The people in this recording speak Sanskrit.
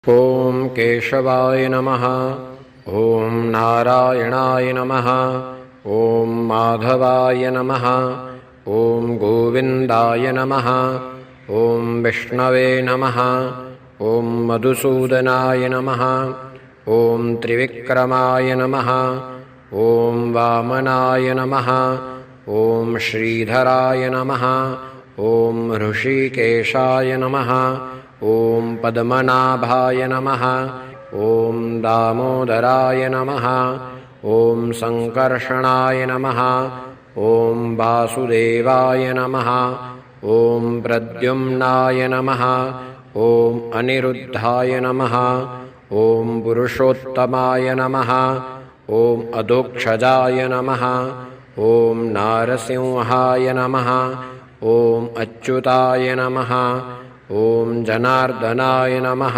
ॐ केशवाय नमः। ॐ नारायणाय नमः। ॐ माधवाय नमः। ॐ गोविन्दाय नमः। ॐ विष्णवे नमः। ॐ मधुसूदनाय नमः। ॐ त्रिविक्रमाय नमः। ॐ वामनाय नमः। ॐ श्रीधराय नमः। ॐ ऋषिकेशाय नमः। ॐ पद्मनाभाय नमः। ॐ दामोदराय नमः। ॐ सङ्कर्षणाय नमः। ॐ वासुदेवाय नमः। ॐ प्रद्युम्नाय नमः। ॐ अनिरुद्धाय नमः। ॐ पुरुषोत्तमाय नमः। ॐ अधोक्षजाय नमः। ॐ नारसिंहाय नमः। ॐ अच्युताय नमः। ॐ जनार्दनाय नमः।